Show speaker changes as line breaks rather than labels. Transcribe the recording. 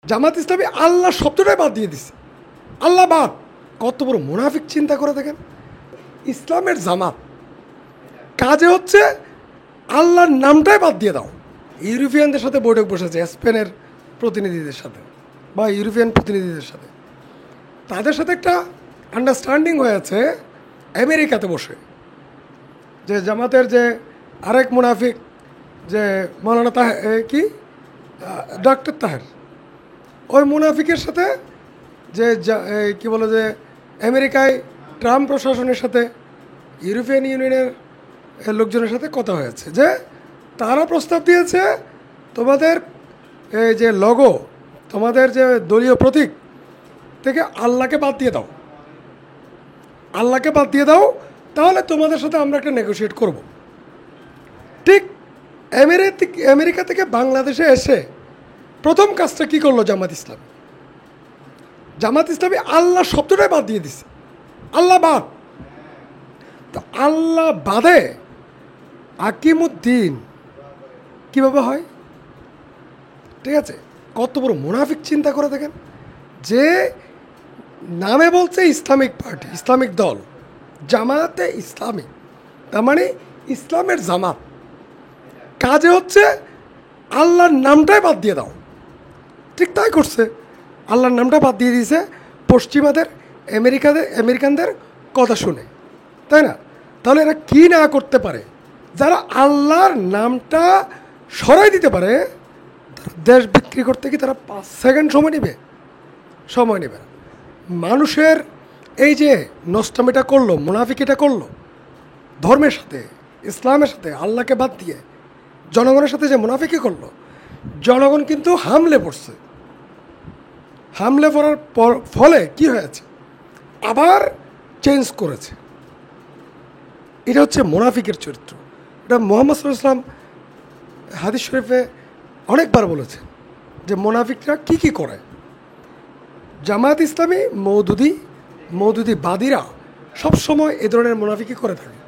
জামাত ইসলামী আল্লাহ শব্দটাই বাদ দিয়ে দিছে। আল্লাহ বাদ, কত বড় মুনাফিক চিন্তা করে দেখেন। ইসলামের জামাত কাজে হচ্ছে আল্লাহর নামটাই বাদ দিয়ে দাও। ইউরোপিয়ানদের সাথে বৈঠক বসেছে, স্পেনের প্রতিনিধিদের সাথে বা ইউরোপিয়ান প্রতিনিধিদের সাথে, তাদের সাথে একটা আন্ডারস্ট্যান্ডিং হয়েছে আমেরিকাতে বসে, যে জামাতের যে আরেক মুনাফিক যে মৌলানা কি ডক্টর তাহের, ওই মুনাফিকের সাথে যে কি বলে যে আমেরিকায় ট্রাম্প প্রশাসনের সাথে ইউরোপিয়ান ইউনিয়নের লোকজনের সাথে কথা হয়েছে, যে তারা প্রস্তাব দিয়েছে তোমাদের এই যে লগো, তোমাদের যে দলীয় প্রতীক থেকে আল্লাহকে বাদ দিয়ে দাও, আল্লাহকে বাদ দিয়ে দাও, তাহলে তোমাদের সাথে আমরা একটা নেগোশিয়েট করব। ঠিক আমেরিকা থেকে বাংলাদেশে এসে প্রথম কাজটা কী করলো জামাত ইসলামী? জামাত ইসলামী আল্লাহ শব্দটাই বাদ দিয়ে দিছে। আল্লাহ বাদ, তো আল্লাহ বাদে আকিমুদ্দিন কীভাবে হয়? ঠিক আছে, কত বড় মুনাফিক চিন্তা করে দেখেন, যে নামে বলছে ইসলামিক পার্টি, ইসলামিক দল, জামাতে ইসলামী, তার মানে ইসলামের জামাত, কাজে হচ্ছে আল্লাহর নামটাই বাদ দিয়ে দাও। ঠিক তাই করছে, আল্লাহর নামটা বাদ দিয়ে দিয়েছে পশ্চিমাদের আমেরিকানদের কথা শুনে, তাই না? তাহলে এরা কী না করতে পারে? যারা আল্লাহর নামটা সরাই দিতে পারে, দেশ বিক্রি করতে কি তারা 5 সেকেন্ড সময় নেবে? সময় নেবে না। মানুষের এই যে নষ্টমিটা করলো, মুনাফিকিটা করলো, ধর্মের সাথে, ইসলামের সাথে, আল্লাহকে বাদ দিয়ে জনগণের সাথে যে মুনাফিকি করলো, জনগণ কিন্তু হামলে পড়ছে। হামলে পড়ার ফলে কি হয়েছে? আবার চেঞ্জ করেছে। এটা হচ্ছে মুনাফিকের চরিত্র। এটা মুহাম্মদ সাল্লাল্লাহু আলাইহি ওয়াসাল্লাম হাদিস শরীফে অনেকবার বলেছেন যে মুনাফিকরা কি কি করে। জামায়াত ইসলামী মওদুদিবাদীরা সবসময় এ ধরনের মুনাফিকি করে থাকে।